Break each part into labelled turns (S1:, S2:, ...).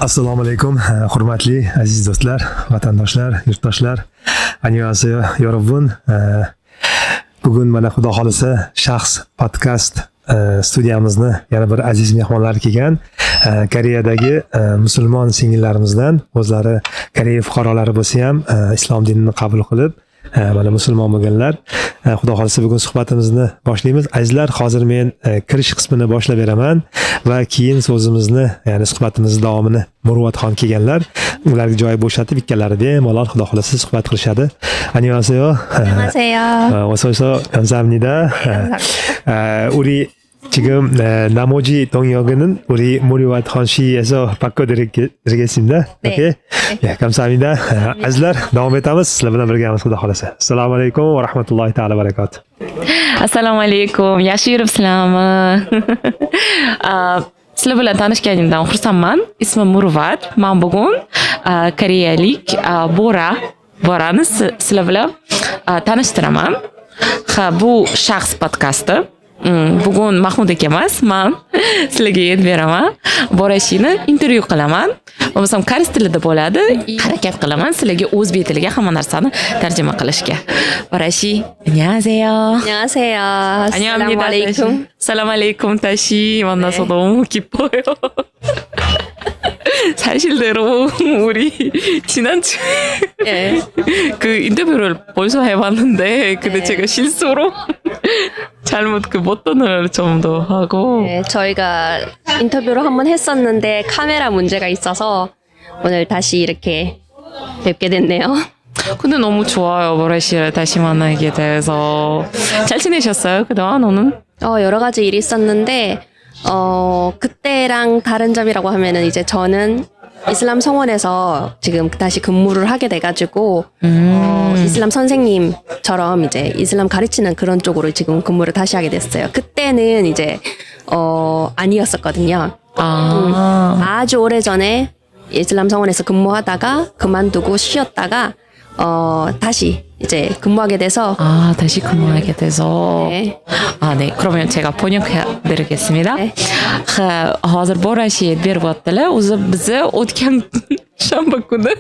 S1: Assalomu alaykum, hurmatli aziz do'stlar, vatandoshlar, yurtdoshlar. Annyeonghaseyo, yorobun. Bugun mana Xudo xolisa shaxs podkast studiyamizni yana bir aziz mehmonlar kelgan. Koreyadagi musulmon singillarimizdan o'zlari Koreya fuqarolari bo'lsa ham islom dinini qabul qilib mana musulmon bo'lganlar. Xudo xolisa bugun suhbatimizni boshlaymiz. Azizlar, hozir men kirish qismini boshlab beraman va keyin so'zimizni, ya'ni suhbatimiz davomini Murvatxon kelganlar, ularga joy bo'shatib ikkalari bemalol Xudo xolisa suhbat qilishadi. Annyeonghaseyo.
S2: 안녕하세요.
S1: 어서 감사합니다. 우리 지금 나머지 동역은 우리 무리와트헌 씨에서 바꿔드리겠습니다.
S2: 네.
S1: 오케이. 네, 감사합니다. azizlar, davom etamiz. Sizlar bilan birgamiz, Xudo xolasa. Assalomu alaykum va rahmatullohi taala barakatuh.
S3: Assalomu alaykum. Yaxshi yuribsizlarmi? Sizlar bilan tanishganimdan xursandman. Ismim Murvat. Men bugun koreyalik Borani sizlar bilan tanishtiraman. Bu shaxs podkasti. Bugun Mahmud aka emas, men sizlarga yetib beraman. Borashini intervyu qilaman. Bo'lmasam koreys tilida bo'ladi. Harakat qilaman sizlarga o'zbek tiliga hamma narsani tarjima qilishga. Borashi, 안녕하세요.
S2: 안녕하세요.
S3: 안녕합니다.
S2: 알레이쿰.
S3: 살람 알레이쿰 다시 만나서 너무 기뻐요. 사실대로 우리 지난주에
S2: 예.
S3: 그 인터뷰를 벌써 해봤는데 근데 제가 실수로 잘못 그 버튼을 좀 더 하고
S2: 네, 저희가 인터뷰를 한번 했었는데 카메라 문제가 있어서 오늘 다시 이렇게 뵙게 됐네요.
S3: 근데 너무 좋아요. 보라씨를 다시 만나게 돼서 잘 지내셨어요? 그동안 오늘?
S2: 여러 가지 일이 있었는데 그때랑 다른 점이라고 하면은 이제 저는 이슬람 성원에서 지금 다시 근무를 하게 돼가지고 이슬람 선생님처럼 이제 이슬람 가르치는 그런 쪽으로 지금 근무를 다시 하게 됐어요. 그때는 이제 아니었었거든요. 아주 오래 전에 이슬람 성원에서 근무하다가 그만두고 쉬었다가 다시 이제 근무하게 돼서
S3: 다시 근무하게 돼서
S2: 네.
S3: 네. 그러면 제가 번역해 드리겠습니다.
S2: 네.
S3: hozir Borashi berib o'tdilar. O'zi bizni o'tgan shanba kuni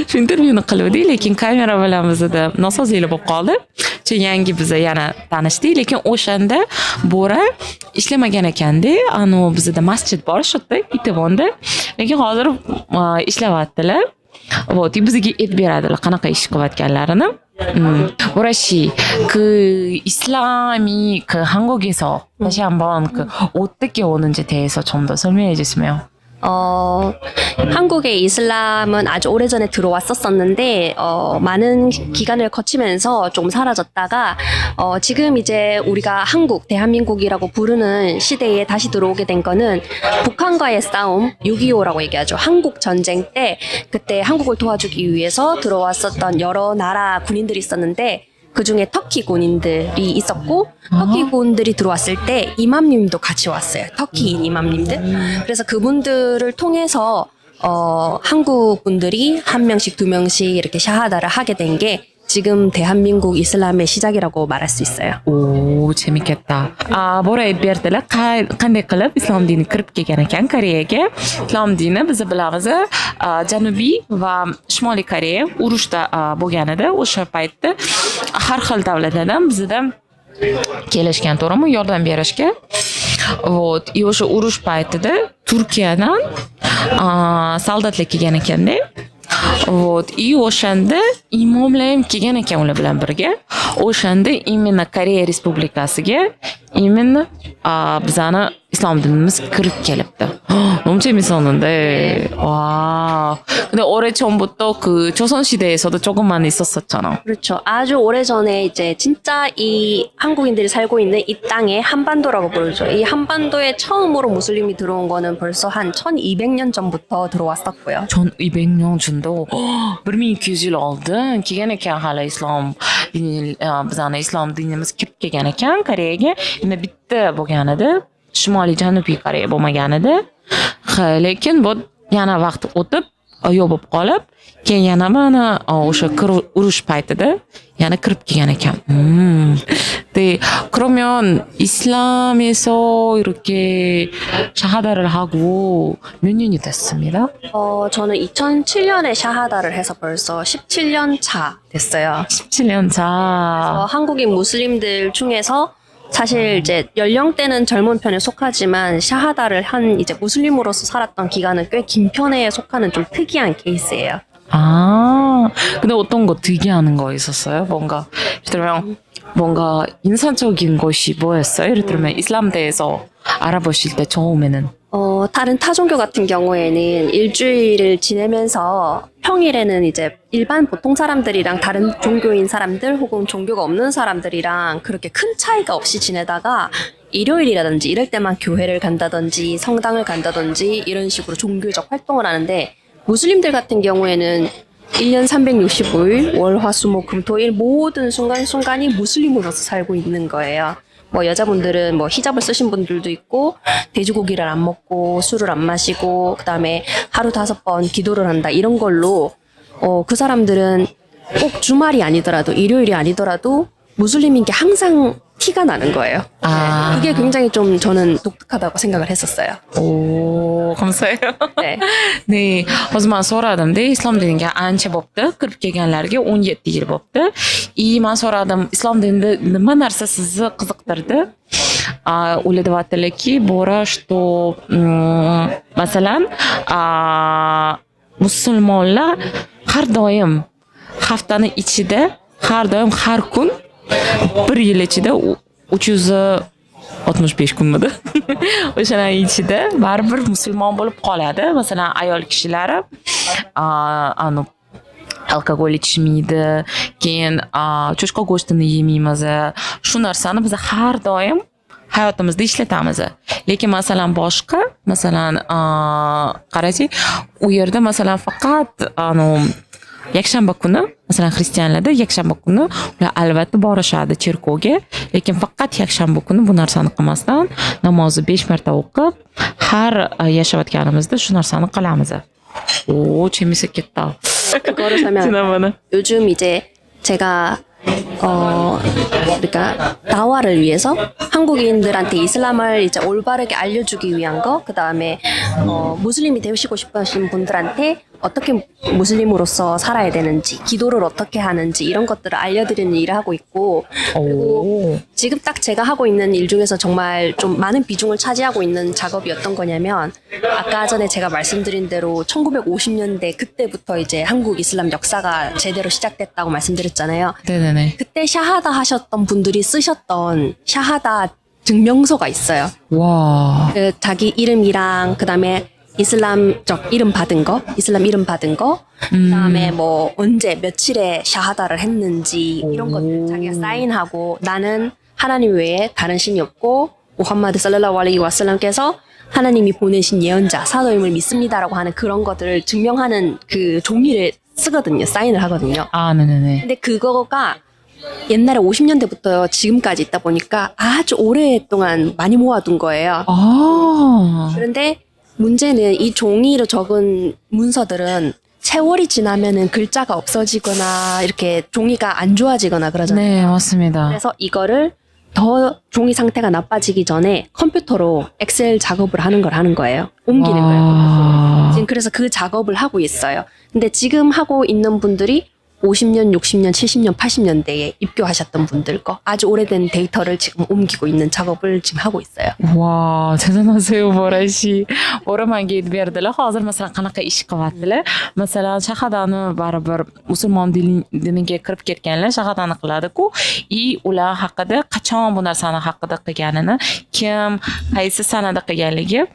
S3: shu intervyuni qildik, lekin kamera bilan bizda nosozliklar bo'lib qoldi. Yangi biz yana tanishdik, lekin o'shanda Bora ishlamagan ekanda, bizda masjid bor shu yerda, Itevonda. Lekin hozir ishlayaptilar. bizga aytib beradilar qanaqa ish qilayotganlarini. 보라씨, 이슬람이 한국에서 다시 한번 어떻게 오는지 대해서 좀 더 설명해 주시면.
S2: 한국의 이슬람은 아주 오래전에 들어왔었었는데 많은 기간을 거치면서 좀 사라졌다가 지금 이제 우리가 대한민국이라고 부르는 시대에 다시 들어오게 된 거는 북한과의 싸움, 6.25라고 얘기하죠. 한국 전쟁 때 그때 한국을 도와주기 위해서 들어왔었던 여러 나라 군인들이 있었는데 그 중에 터키 군인들이 있었고 터키 군들이 들어왔을 때 이맘님도 같이 왔어요. 터키인 이맘님들. 그래서 그분들을 통해서 한국 분들이 한 명씩 두 명씩 이렇게 샤하다를 하게 된 게 지금 대한민국 이슬람의 시작이라고 말할 수 있어요.
S3: 오, 재밌겠다. Bora aytib berdilar, qanday qilib islom dini kirib kelgan ekan Koreyaga. Islom dini biz bilamiz, Janubiy va Shimoliy Koreya urushda bo'lgan edi. O'sha paytda har xil davlatlardan bizda kelishgan, to'g'rimi, yordam berishga. И o'sha urush paytida Turkiyadan soldatlar kelgan ekanda. И o'shanda imomlar ham kelgan ekan ular bilan birga. O'shanda именно Koreya Respublikasiga именно bizani islom dinimiz kirib kelibdi. 너무 재밌었는데. 와. 근데 오래 전부터 조선 시대에서도 조금만 있었었잖아.
S2: 그렇죠. 아주 오래전에 이제 진짜 이 한국인들이 살고 있는 이 땅에 한반도라고 부르죠. 이 한반도에 처음으로 무슬림이 들어온 거는 벌써 한 1200년 전부터 들어왔었고요.
S3: 1200년 전도 1200 yil oldin kelgan ekan hali islom bizani islom dinimiz kirib kelgan ekan Koreyaga. Endi bitta bo'lgan edi. Shimoliy Janubiy Koreya bo'lmagan edi. Lekin bu yana vaqt o'tib yopib qolib, keyin yana mana o'sha urush paytida yana kirib kelgan ekan. 네, 그러면 이슬람에서 이렇게 샤하다를 하고 몇 년이 됐습니다?
S2: 저는 2007년에 샤하다를 해서 벌써 17년 차 됐어요.
S3: 17년 차.
S2: 한국인 무슬림들 중에서 사실 이제 연령대는 젊은 편에 속하지만 샤하다를 한 이제 무슬림으로서 살았던 기간은 꽤 긴 편에 속하는 좀 특이한 케이스예요.
S3: 아, 근데 어떤 거 특이한 거 있었어요? 뭔가, 예를 들면, 뭔가 인상적인 것이 뭐였어요? 예를 들면, 이슬람대에서 알아보실 때 처음에는.
S2: 다른 타종교 같은 경우에는 일주일을 지내면서 평일에는 이제 일반 보통 사람들이랑 다른 종교인 사람들 혹은 종교가 없는 사람들이랑 그렇게 큰 차이가 없이 지내다가 일요일이라든지 이럴 때만 교회를 간다든지 성당을 간다든지 이런 식으로 종교적 활동을 하는데 무슬림들 같은 경우에는 1년 365일 월, 화, 수, 목, 금, 토, 일 모든 순간순간이 무슬림으로서 살고 있는 거예요. 뭐 여자분들은 뭐 히잡을 쓰신 분들도 있고 돼지고기를 안 먹고 술을 안 마시고 그다음에 하루 5번 기도를 한다 이런 걸로 그 사람들은 꼭 주말이 아니더라도 일요일이 아니더라도 무슬림인 게 항상 티가 나는 거예요.
S3: 아.
S2: 그게 굉장히 좀 저는 독특하다고 생각을 했었어요.
S3: 오, 감사해요.
S2: 네.
S3: 네, o zaman so'radim de islom diniga ancha bo'pti, kirib kelganlarga 17 yil bo'pti. Man so'radim, islom dinida nima narsa sizni qiziqtirdi? Ular aytdilarki, bora, что masalan, musulmonlar har doim haftani ichida, har doim har kun bir yil ichida 365 kunmidi. O'shaning ichida baribir musulmon bo'lib qoladi. Masalan, ayol kishilari alkogol ichmaydi, keyin cho'chqa go'shtini yemaymiz. Shu narsani biz har doim hayotimizda ishlatamiz. Lekin masalan boshqa, masalan qaraylik, u yerda masalan faqat yakshanba kuni, masalan xristianlarda yakshanba kuni ular albatta borishadi cherkovga, lekin faqat yakshanba kuni bu narsani qilmasdan namozni 5 marta o'qib, har yashayotganimizda shu narsani qilamiz. 오, 재밌었겠다.
S2: 그거를 하면 요즘 이제 제가 그러니까 다와를 위해서 한국인들한테 이슬람을 이제 올바르게 알려주기 위한 거, 그 다음에 무슬림이 되시고 싶으신 분들한테 어떻게 무슬림으로서 살아야 되는지, 기도를 어떻게 하는지 이런 것들을 알려드리는 일을 하고 있고, 그리고 지금 딱 제가 하고 있는 일 중에서 정말 좀 많은 비중을 차지하고 있는 작업이 어떤 거냐면, 아까 전에 제가 말씀드린 대로 1950년대 그때부터 이제 한국 이슬람 역사가 제대로 시작됐다고 말씀드렸잖아요.
S3: 네네네.
S2: 그때 샤하다 하셨던 분들이 쓰셨던 샤하다 증명서가 있어요.
S3: 와.
S2: 그 자기 이름이랑 그다음에 이슬람적 이름 받은 거, 이슬람 이름 받은 거, 그다음에 뭐 언제 며칠에 샤하다를 했는지 이런 것들 자기가 사인하고 나는 하나님 외에 다른 신이 없고 무함마드 살랄라후 알레이히 와살람께서 하나님이 보내신 예언자 사도임을 믿습니다라고 하는 그런 것들을 증명하는 그 종이를 쓰거든요. 사인을 하거든요.
S3: 아, 네네네.
S2: 근데 그거가 옛날에 50년대부터 지금까지 있다 보니까 아주 오랫동안 많이 모아둔 거예요.
S3: 아.
S2: 그런데 문제는 이 종이로 적은 문서들은 세월이 지나면은 글자가 없어지거나 이렇게 종이가 안 좋아지거나 그러잖아요.
S3: 네, 맞습니다.
S2: 그래서 이거를 더 종이 상태가 나빠지기 전에 컴퓨터로 엑셀 작업을 하는 거예요. 옮기는 거예요. 지금 그래서 그 작업을 하고 있어요. 근데 지금 하고 있는 분들이 50년, 60년, 70년, 80년대에 입교하셨던 분들 거 아주 오래된 데이터를 지금 옮기고 있는 작업을 지금 하고 있어요.
S3: 와, 대단하세요, 보라 씨. 오랜만에 berdilar. Hozir masalan qanaqa ish qilyaptilar? Masalan, shahadani baribir musulmon diniga kirib ketganlar shahadani qiladi-ku, ular haqida qachon bu narsani haqida qilganini, kim, qaysi sanada qilganligi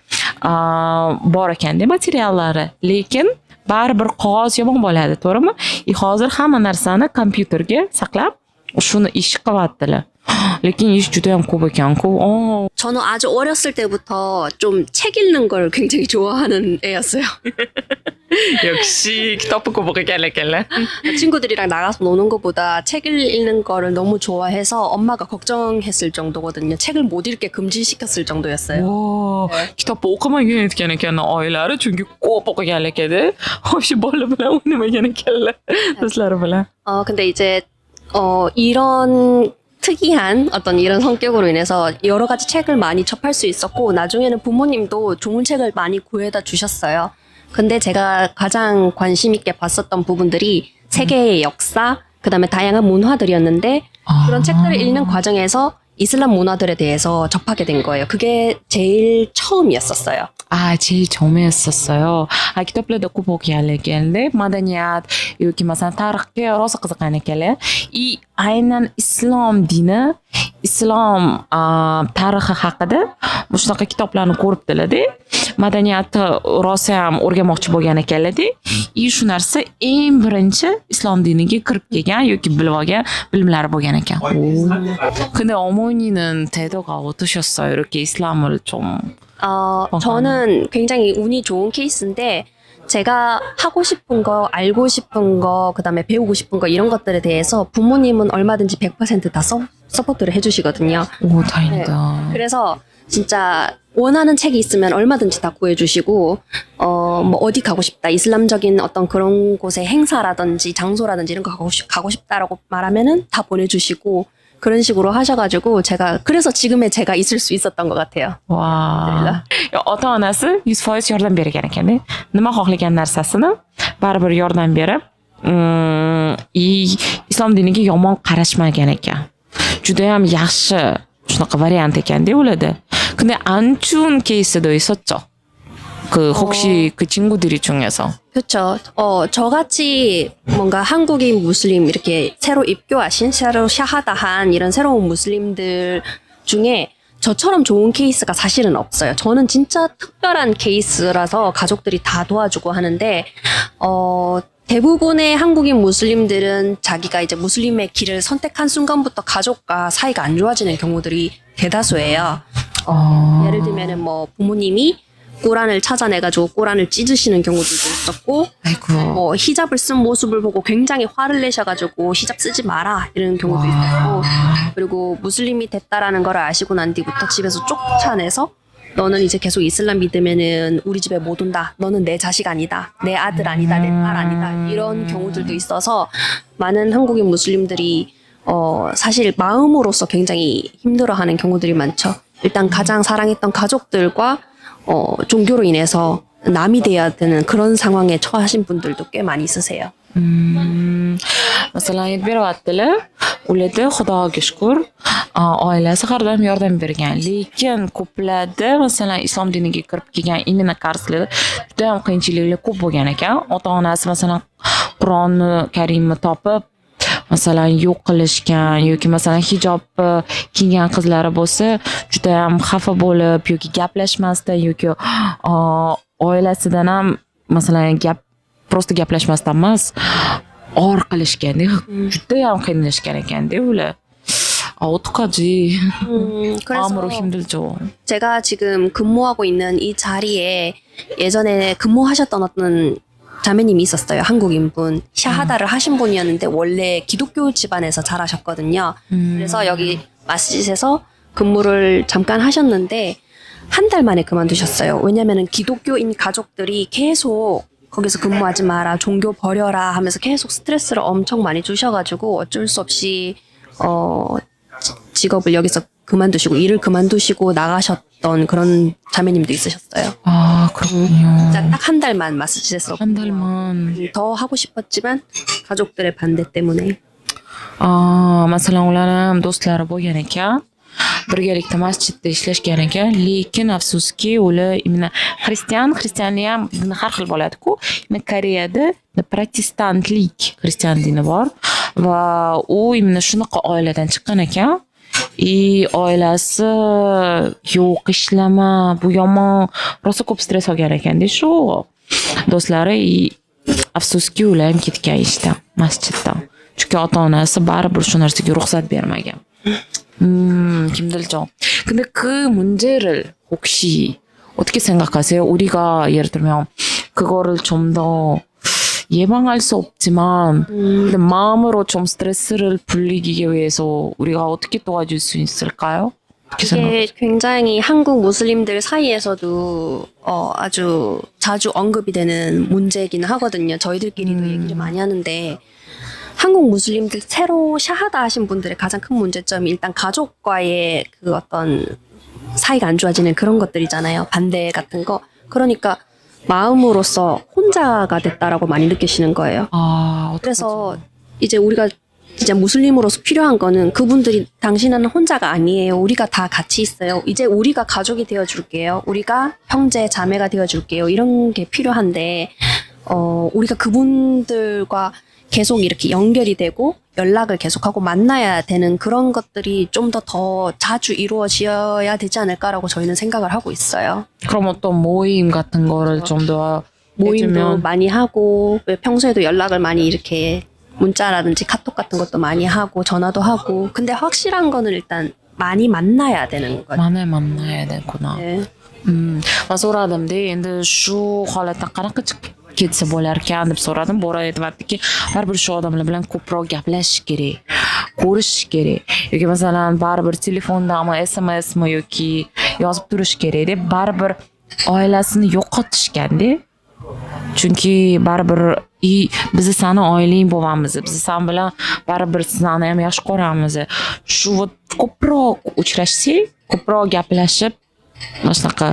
S3: bor ekan-da materiallari. Lekin baribir qog'oz yomon bo'ladi, to'g'rimi? Hozir hamma narsani kompyuterga saqlab, shuni ish qilyaptilar. lekin ish juda ham ko'p ekan-ku.
S2: 저는 아주 어렸을 때부터 좀 책 읽는 걸 굉장히 좋아하는 애였어요.
S3: 역시 기타 보고 보게 갤래.
S2: 친구들이랑 나가서 노는 것보다 책을 읽는 거를 너무 좋아해서 엄마가 걱정했을 정도거든요. 책을 못 읽게 금지시켰을 정도였어요.
S3: 오, kitobni o'qimagan aytgan ekan oilari, chunki ko'p o'qigan ekan. O'sha bola bilan o'ynamagan ekanlar do'stlari bilan.
S2: 근데 이제 이런 특이한 어떤 이런 성격으로 인해서 여러 가지 책을 많이 접할 수 있었고 나중에는 부모님도 좋은 책을 많이 구해다 주셨어요. 근데 제가 가장 관심 있게 봤었던 부분들이 세계의 역사, 그다음에 다양한 문화들이었는데 그런 책들을 읽는 과정에서 이슬람 문화들에 대해서 접하게 된 거예요. 그게 제일 처음이었었어요.
S3: 아, 제일 처음이었었어요. kitoblarda ko'p o'qigan ekanlar. Madaniyat yoki masalan tarixga rosa qiziqqan ekanlar. И aynan islom dini, islom tarixi haqida shunaqa kitoblarni ko'ribdilar-da. Madaniyatni rosa ham o'rganmoqchi bo'lgan ekanlar-da. И shu narsa eng birinchi islom diniga kirib kelgan yoki bilib olgan bilimlari bo'lgan ekan. 근데 어머니는 태도가 어떠셨어요? 이렇게 이슬람을 좀
S2: 저는 굉장히 운이 좋은 케이스인데 제가 하고 싶은 거, 알고 싶은 거, 그다음에 배우고 싶은 거 이런 것들에 대해서 부모님은 얼마든지 100%다 서포트를 해주시거든요.
S3: 오, 다행이다.
S2: 그래서 진짜 원하는 책이 있으면 얼마든지 다 구해주시고 뭐 어디 가고 싶다, 이슬람적인 어떤 그런 곳의 행사라든지 장소라든지 이런 거 가고 싶다라고 말하면은 다 보내주시고 그런 식으로 하셔가지고 제가 그래서 지금의 제가 있을 수 있었던 것 같아요.
S3: 와. ota-onasi 100% yordam bergan ekan-da. Nima xohlagan narsasini baribir yordam berib, islom diniga yomon qarashmagan ekan. Juda ham yaxshi shunaqa variant ekanda ularda. 근데 안 좋은 케이스도 있었죠. 혹시 그 친구들이 중에서.
S2: 그렇죠. 저같이 뭔가 한국인 무슬림 이렇게 새로 입교하신, 새로 샤하다한 이런 새로운 무슬림들 중에 저처럼 좋은 케이스가 사실은 없어요. 저는 진짜 특별한 케이스라서 가족들이 다 도와주고 하는데, 대부분의 한국인 무슬림들은 자기가 이제 무슬림의 길을 선택한 순간부터 가족과 사이가 안 좋아지는 경우들이 대다수예요. 예를 들면은 뭐 부모님이 꼬란을 찾아내가지고 꼬란을 찢으시는 경우들도 있었고,
S3: 아이고.
S2: 히잡을 쓴 모습을 보고 굉장히 화를 내셔가지고 히잡 쓰지 마라 이런 경우도 있었고, 그리고 무슬림이 됐다라는 걸 아시고 난 뒤부터 집에서 쫓아내서 너는 이제 계속 이슬람 믿으면은 우리 집에 못 온다. 너는 내 자식 아니다. 내 아들 아니다. 내 딸 아니다. 이런 경우들도 있어서 많은 한국인 무슬림들이 사실 마음으로서 굉장히 힘들어하는 경우들이 많죠. 일단 가장 사랑했던 가족들과 종교로 인해서 남이 돼야 되는 그런 상황에 처하신 분들도 꽤 많이 있으세요.
S3: Masalan, aytib beryaptilar, ularda xudoga shukr, oilasi har doim yordam bergan. Lekin ko'plarda masalan islom diniga kirib kelgan imенно qarzlar juda ham qiyinchiliklar ko'p bo'lgan ekan. Ota-onasi masalan Qur'onni Karimni topib masalan yo'q qilishgan yoki masalan hijob kiygan qizlari bo'lsa juda ham xafa bo'lib yoki gaplashmasdan yoki oilasidan ham masalan просто gaplashmasdan emas or qilishganda juda ham qiynalishgan ekanda ular. 어떡하지? 마음으로 힘들죠.
S2: 제가 지금 근무하고 있는 이 자리에 예전에 근무하셨던 어떤 자매님이 있었어요. 한국인분. 샤하다를 하신 분이었는데 원래 기독교 집안에서 자라셨거든요. 그래서 여기 마스짓에서 근무를 잠깐 하셨는데 한 달 만에 그만두셨어요. 왜냐면은 기독교인 가족들이 계속 거기서 근무하지 마라, 종교 버려라 하면서 계속 스트레스를 엄청 많이 주셔가지고 어쩔 수 없이 직업을 여기서 그만두시고 일을 그만두시고 나가셨던 그런 자매님도 있으셨어요.
S3: 아, 그렇군요.
S2: 딱 한 달만 마스짓에서
S3: 한 달만.
S2: 더 하고 싶었지만 가족들의 반대 때문에.
S3: Masalan ular do'stlari bo'lgan ekan. Birgalikda masjidda ishlashgan ekan, lekin afsuski ular именно xristianlik ham dini har xil bo'ladi-ku. Koreyada protestantlik xristian dini bor va u именно shunaqa oiladan chiqqan ekan. Oilasi yo'q ishlama, bu yomon, rosa ko'p stress olgan ekanda shu do'stlari. Afsuski ular ham ketgan ishdan, masjiddan. Chunki ota-onasi baribir shu narsaga ruxsat bermagan. 힘들죠. 근데 그 문제를 혹시 어떻게 생각하세요? 우리가 예를 들면 그거를 좀 더 예방할 수 없지만 근데 마음으로 좀 스트레스를 풀리기 위해서 우리가 어떻게 도와줄 수 있을까요? 어떻게
S2: 이게
S3: 생각하세요?
S2: 굉장히 한국 무슬림들 사이에서도 아주 자주 언급이 되는 문제이긴 하거든요. 저희들끼리도 얘기를 많이 하는데 한국 무슬림들 새로 샤하다 하신 분들의 가장 큰 문제점이 일단 가족과의 그 어떤 사이가 안 좋아지는 그런 것들이잖아요. 반대 같은 거. 그러니까 마음으로서 혼자가 됐다라고 많이 느끼시는 거예요.
S3: 아,
S2: 그래서 이제 우리가 진짜 무슬림으로서 필요한 거는 그분들이 당신은 혼자가 아니에요. 우리가 다 같이 있어요. 이제 우리가 가족이 되어줄게요. 우리가 형제 자매가 되어줄게요. 이런 게 필요한데 우리가 그분들과 계속 이렇게 연결이 되고 연락을 계속하고 만나야 되는 그런 것들이 좀 더 자주 이루어져야 되지 않을까라고 저희는 생각을 하고 있어요.
S3: 그럼 어떤 모임 같은 거를 좀 더
S2: 모임도
S3: 해주면
S2: 많이 하고 평소에도 연락을 많이 이렇게 문자라든지 카톡 같은 것도 많이 하고 전화도 하고 근데 확실한 거는 일단 많이 만나야 되는 거죠.
S3: 만나야 되구나.
S2: 네.
S3: So'radimda endi shu holatdan qanaqa chiqib ketsa bo'larkan deb so'radim. Bora aytibdiki, baribir shu odamlar bilan ko'proq gaplashish kerak, ko'rishish kerak yoki masalan baribir telefondami, SMSmi yoki yozib turish kerak deb baribir oilasini yo'qotishganda. Chunki baribir bizni sani oilang bo'lamiz, biz san bilan baribir sizlarni ham yaxshi ko'ramiz. Shu ko'proq uchrashsak, ko'proq gaplashib mana shunaqa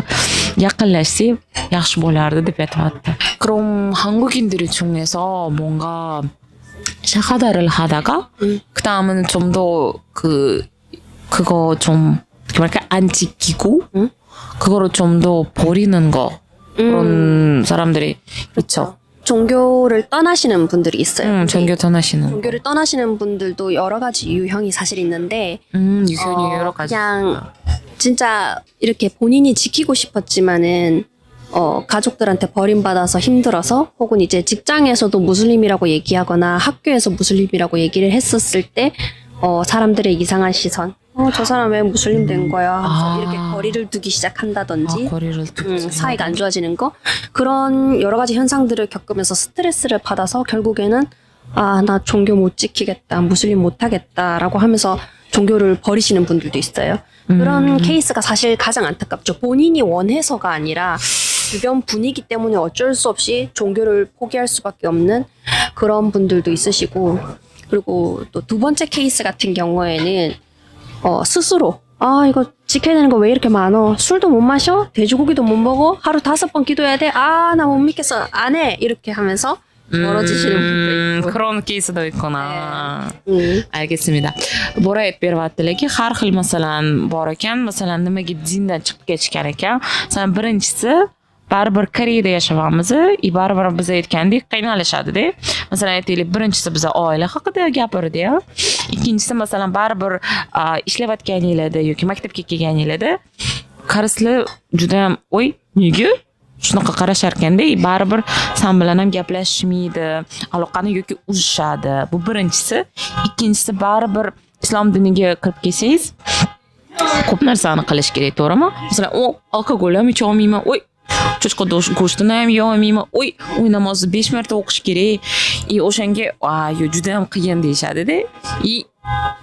S3: yaqinlashsak yaxshi bo'lardi deb aytyapti. 그럼 한국인들 중에서 뭔가 샤하다를 하다가 그 다음은 좀 더 그거 좀 뭐랄까 안 지키고 그거를 좀 더 버리는 거 그런 사람들이 있죠.
S2: 종교를 떠나시는 분들이 있어요.
S3: 종교 떠나시는.
S2: 종교를 떠나시는 분들도 여러 가지 유형이 사실 있는데
S3: 유형이 여러 가지.
S2: 그냥 진짜 이렇게 본인이 지키고 싶었지만은 가족들한테 버림받아서 힘들어서 혹은 이제 직장에서도 무슬림이라고 얘기하거나 학교에서 무슬림이라고 얘기를 했었을 때 사람들의 이상한 시선 저 사람 왜 무슬림 된 거야 하면서 이렇게 거리를 두기 시작한다든지
S3: 거리를 두기
S2: 사이가 안 좋아지는 거 그런 여러 가지 현상들을 겪으면서 스트레스를 받아서 결국에는 나 종교 못 지키겠다 무슬림 못 하겠다라고 하면서 종교를 버리시는 분들도 있어요. 그런 케이스가 사실 가장 안타깝죠. 본인이 원해서가 아니라 주변 분위기 때문에 어쩔 수 없이 종교를 포기할 수밖에 없는 그런 분들도 있으시고 그리고 또 두 번째 케이스 같은 경우에는 스스로 이거 지켜야 되는 거 왜 이렇게 많어? 술도 못 마셔? 돼지고기도 못 먹어? 하루 5번 기도해야 돼? 나 못 믿겠어. 안 해. 이렇게 하면서 멀어지시는 분도 있고.
S3: 그런 케이스도 있구나. 알겠습니다. Bora aytib beryaptilarki, har xil masalan bor ekan. Masalan, nimaga dindan chiqib ketishgan ekan? Masalan, birinchisi baribir Koreyada yashayapmiz, baribir biz aytgandek qiynalishadi-da. Masalan, aytaylik, birinchisi biza oila haqida gapirdi. Ikkinchisi masalan baribir ishlayotganinglarda yoki maktabga kelganinglarda qarislar juda ham nega shunaqa qarashar ekanda, baribir san bilan ham gaplashishmaydi, aloqani yoki uzishadi. Bu birinchisi. Ikkinchisi baribir islom diniga kirib kelsangiz ko'p narsani qilish kerak, to'g'rimi? Masalan, alkogol ham icha olmayman, cho'chqa go'shtini ham yeolmayman, namozni 5 marta o'qish kerak. O'shanga juda ham qiyin deyishadi-da.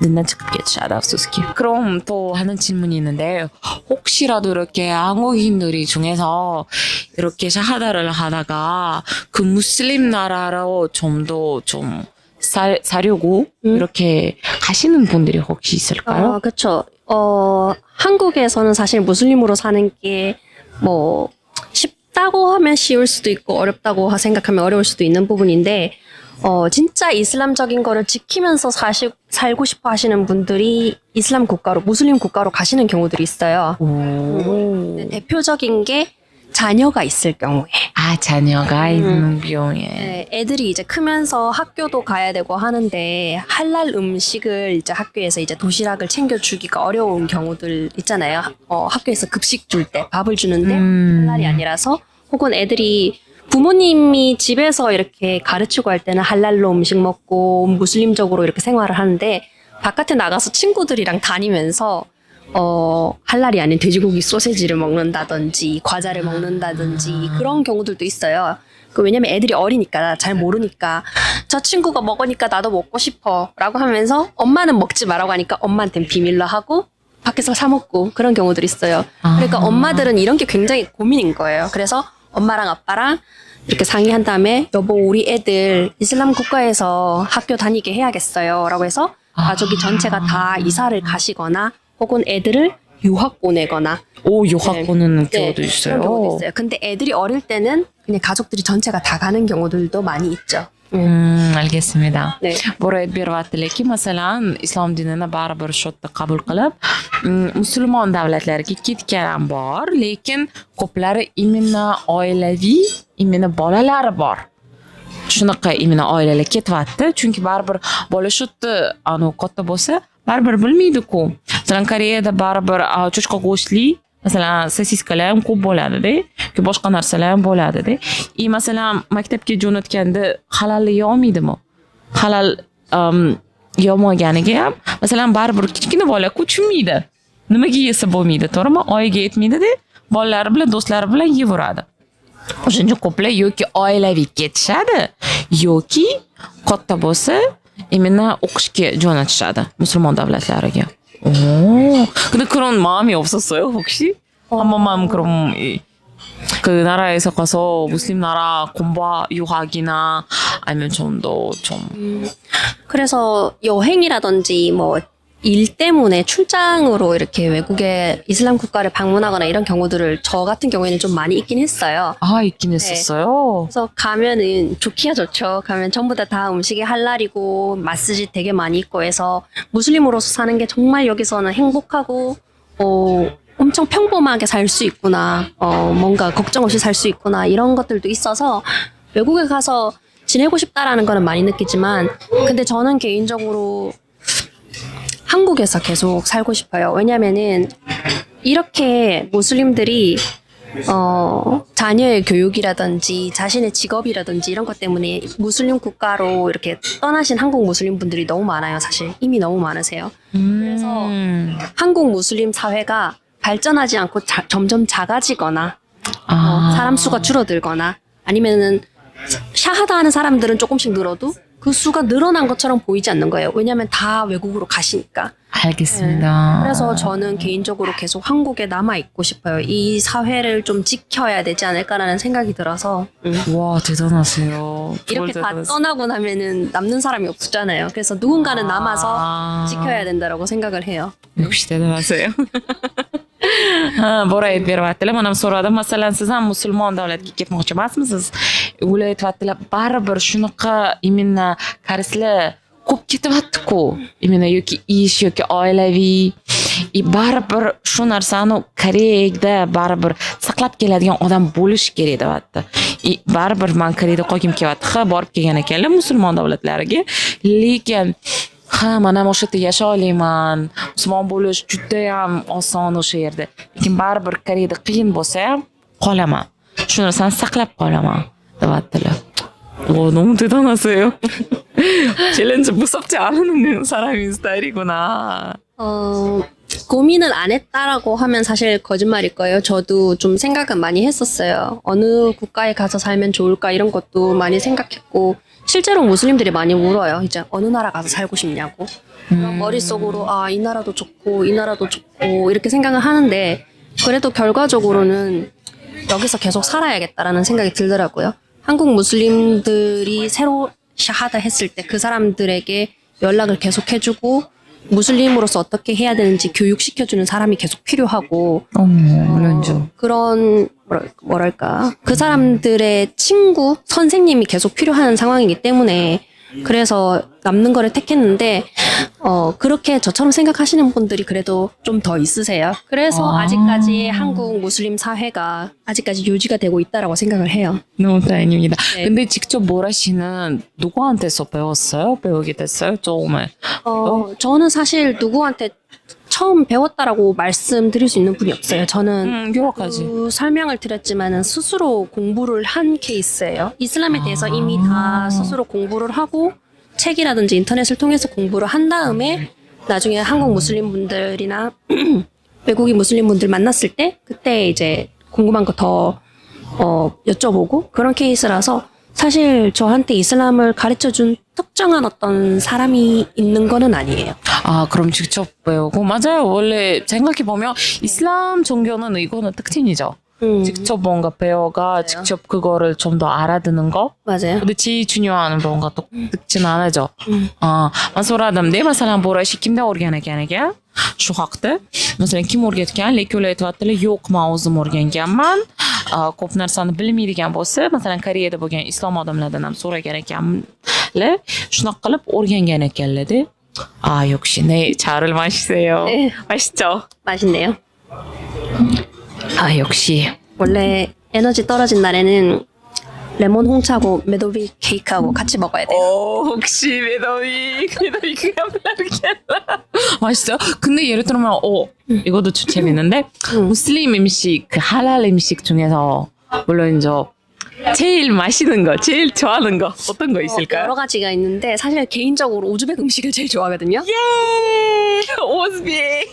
S3: dindan chiqib ketishadi, afsuski. 그럼 또 하는 질문이 있는데 혹시라도 이렇게 한국인들이 중에서 이렇게 샤하다를 하다가 그 무슬림 나라로 좀 더 좀 사려고 이렇게 가시는 분들이 혹시 있을까요?
S2: 그렇죠. 한국에서는 사실 무슬림으로 사는 게 뭐 쉽다고 하면 쉬울 수도 있고 어렵다고 생각하면 어려울 수도 있는 부분인데 진짜 이슬람적인 거를 지키면서 살고 싶어 하시는 분들이 이슬람 국가로, 무슬림 국가로 가시는 경우들이 있어요. 대표적인 게 자녀가 있을 경우에.
S3: 자녀가 있는 경우에.
S2: 네, 애들이 이제 크면서 학교도 가야 되고 하는데 할랄 음식을 이제 학교에서 이제 도시락을 챙겨주기가 어려운 경우들 있잖아요. 학교에서 급식 줄 때, 밥을 주는데 할랄이 아니라서 혹은 애들이 부모님이 집에서 이렇게 가르치고 할 때는 할랄로 음식 먹고 무슬림적으로 이렇게 생활을 하는데 바깥에 나가서 친구들이랑 다니면서 할랄이 아닌 돼지고기 소세지를 먹는다든지 과자를 먹는다든지 그런 경우들도 있어요. 왜냐면 애들이 어리니까 잘 모르니까 저 친구가 먹으니까 나도 먹고 싶어 라고 하면서 엄마는 먹지 말라고 하니까 엄마한테는 비밀로 하고 밖에서 사 먹고 그런 경우들이 있어요. 그러니까 엄마들은 이런 게 굉장히 고민인 거예요. 그래서 엄마랑 아빠랑 이렇게 상의한 다음에 여보 우리 애들 이슬람 국가에서 학교 다니게 해야겠어요 라고 해서 가족이 전체가 다 이사를 가시거나 혹은 애들을 유학 보내거나
S3: 유학 보내는 경우도 있어요.
S2: 그런 경우도 있어요. 근데 애들이 어릴 때는 그냥 가족들이 전체가 다 가는 경우들도 많이 있죠.
S3: algesmida.
S2: 네.
S3: Bora aytib beryaptilarki, masalan, islom dinini baribir shu yerda qabul qilib, musulmon davlatlarga ketgan ham bor, lekin ko'plari imенно oilaviy, imенно bolalari bor. Shunaqa imенно oilalar ketyapti, chunki baribir bola shu yerda katta bo'lsa, baribir bilmaydi-ku. Masalan, Koreyada baribir cho'chqa go'shtli masalan sosiskalar ham ko'p bo'ladida, boshqa narsalar ham bo'ladida. Masalan, maktabga jo'natganda halolni yeyolmaydimi? Halol yemaganiga ham masalan baribir kichkina bola tushunmaydi. Nimaga yesa bo'lmaydi, to'g'rimi? Oyiga yetmaydi-da, bolalari bilan, do'stlari bilan yeyaveradi. O'shuncha ko'plar yoki oilaviy ketishadi, yoki katta bo'lsa, именно o'qishga jo'natishadi musulmon davlatlariga. 근데 그런 마음이 없었어요, 혹시? 한 번만 그럼 그 나라에서 가서 무슬림 나라 유학이나 아니면 좀 더
S2: 그래서 여행이라든지 뭐 일 때문에 출장으로 이렇게 외국의 이슬람 국가를 방문하거나 이런 경우들을 저 같은 경우에는 좀 많이 있긴 했어요.
S3: 있긴 했었어요.
S2: 그래서 가면은 좋기야 좋죠. 가면 전부 다 음식이 할랄이고 마스지 되게 많이 있고 해서 무슬림으로서 사는 게 정말 여기서는 행복하고 엄청 평범하게 살 수 있구나. 뭔가 걱정 없이 살 수 있구나. 이런 것들도 있어서 외국에 가서 지내고 싶다라는 거는 많이 느끼지만 근데 저는 개인적으로 한국에서 계속 살고 싶어요. 왜냐면은 이렇게 무슬림들이 자녀의 교육이라든지 자신의 직업이라든지 이런 것 때문에 무슬림 국가로 이렇게 떠나신 한국 무슬림 분들이 너무 많아요. 사실 이미 너무 많으세요. 그래서 한국 무슬림 사회가 발전하지 않고 점점 작아지거나 사람 수가 줄어들거나 아니면은 샤하다 하는 사람들은 조금씩 늘어도 그 수가 늘어난 것처럼 보이지 않는 거예요. 왜냐하면 다 외국으로 가시니까.
S3: 알겠습니다.
S2: 그래서 저는 개인적으로 계속 한국에 남아 있고 싶어요. 이 사회를 좀 지켜야 되지 않을까라는 생각이 들어서.
S3: 와 대단하세요.
S2: 이렇게 다 떠나고 나면은 남는 사람이 없잖아요. 그래서 누군가는 남아서 지켜야 된다라고 생각을 해요.
S3: 역시 대단하세요. Bora aytib beryaptilar. Mana so'radim, masalan, siz ham musulmon davlatga ketmoqchi emasmisiz? Ular aytyaptilar, baribir shunaqa imенно karslar ko'p ketyapti-ku. Imенно yoki ish yoki oilaviy baribir shu narsani Koreyada baribir saqlab keladigan odam bo'lish kerak deyapti. Baribir men Koreyada qolgim kelyapti. Borib kelgan ekanlar musulmon davlatlariga, lekin mana o'sha yerda yasha olmayman. Musulmon bo'lish juda ham oson o'sha yerda. Lekin baribir Koreyada qiyin bo'lsa ham qolaman. Shu narsani saqlab qolaman deyaptilar. 너무 대단하세요. 챌린지 무섭지 않은 사람인 스타일이구나.
S2: 고민을 안 했다라고 하면 사실 거짓말일 거예요. 저도 좀 생각은 많이 했었어요. 어느 국가에 가서 살면 좋을까 이런 것도 많이 생각했고 실제로 무슬림들이 많이 물어요. 이제 어느 나라 가서 살고 싶냐고. 머릿속으로 이 나라도 좋고 이 나라도 좋고 이렇게 생각을 하는데 그래도 결과적으로는 여기서 계속 살아야겠다라는 생각이 들더라고요. 한국 무슬림들이 새로 샤하다 했을 때 그 사람들에게 연락을 계속 해주고 무슬림으로서 어떻게 해야 되는지 교육시켜주는 사람이 계속 필요하고
S3: 물론이죠.
S2: 그런 뭐랄까 그 사람들의 친구, 선생님이 계속 필요한 상황이기 때문에 그래서 남는 거를 택했는데 그렇게 저처럼 생각하시는 분들이 그래도 좀 더 있으세요. 그래서 아직까지 한국 무슬림 사회가 아직까지 유지가 되고 있다라고 생각을 해요.
S3: 너무 다행입니다.
S2: 네.
S3: 근데 직접 모라씨는 누구한테서 배웠어요? 배우게 됐어요? 처음에?
S2: 저는 사실 누구한테 처음 배웠다라고 말씀드릴 수 있는 분이 없어요. 저는
S3: 여러 가지.
S2: 설명을 드렸지만은 스스로 공부를 한 케이스예요. 이슬람에 대해서 이미 다 스스로 공부를 하고 책이라든지 인터넷을 통해서 공부를 한 다음에 나중에 한국 무슬림 분들이나 외국인 무슬림 분들 만났을 때 그때 이제 궁금한 거 더 여쭤보고 그런 케이스라서 사실 저한테 이슬람을 가르쳐준 특정한 어떤 사람이 있는 거는 아니에요.
S3: 아, 그럼 직접 배우고. 맞아요. 원래 생각해보면 이슬람 종교는 이거는 특징이죠. 직접 뭔가 배워가 직접 그거를 좀 더 알아듣는 거.
S2: 맞아요.
S3: 근데 제일 중요한 뭔가 또 특징 하나죠. مثلا адамда مثلا برایش kimda o'rgan ekan shu haqda masalan kim o'rgatgan lekin ular aytyaptilar yo'q men o'zim o'rganganman ko'p narsani bilmaydigan bo'lsa masalan Koreyada bo'lgan islom odamlardan ham so'ragan ekanlar shunaqa qilib o'rgangan ekanlarda 역시 네 잘을 마시세요.
S2: 네.
S3: 맛있죠?
S2: 맛있네요.
S3: 역시
S2: 원래 에너지 떨어진 날에는 레몬 홍차하고 메도비 케이크하고 같이 먹어야 돼요.
S3: 혹시 메더윅 맛있어요? 근데 예를 들면 이것도 좀 재밌는데 무슬림 음식 그 할랄 음식 중에서 물론 이제 제일 맛있는 거, 제일 좋아하는 거 어떤 거 있을까요?
S2: 여러 가지가 있는데 사실 개인적으로 우즈벡 음식을 제일 좋아하거든요.
S3: 예! 오즈벡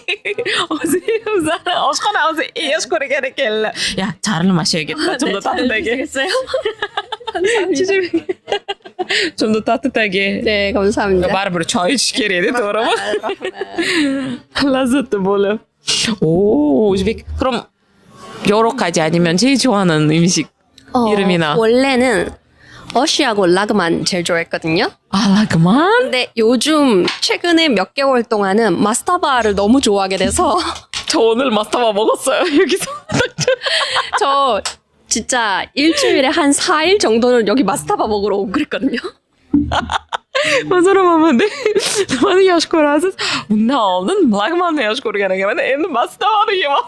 S3: 사람 어şkana 오즈 에어스코르 게레켈 야 잘을 마셔야겠다. 좀 더 따뜻하게.
S2: 드시겠어요? 감사합니다.
S3: 좀 더 따뜻하게.
S2: 네, 감사합니다.
S3: 바로 çay şekeriydi doğru mu? 라자트 몰라. 오, 오즈벡. 그럼 여러 가지 아니면 제일 좋아하는 음식 이름이나.
S2: 원래는 어시하고 라그만 제일 좋아했거든요.
S3: 라그만?
S2: 근데 요즘 최근에 몇 개월 동안은 마스타바를 너무 좋아하게 돼서
S3: 저 오늘 마스타바 먹었어요. 여기서.
S2: 저 진짜 일주일에 한 4일 정도는 여기 마스타바 먹으러 오고 그랬거든요.
S3: Mazara mama de. Bana yaş korarsız. Ne aldın? Lagman yaş korgan ekan. Endi mastavani yeyman.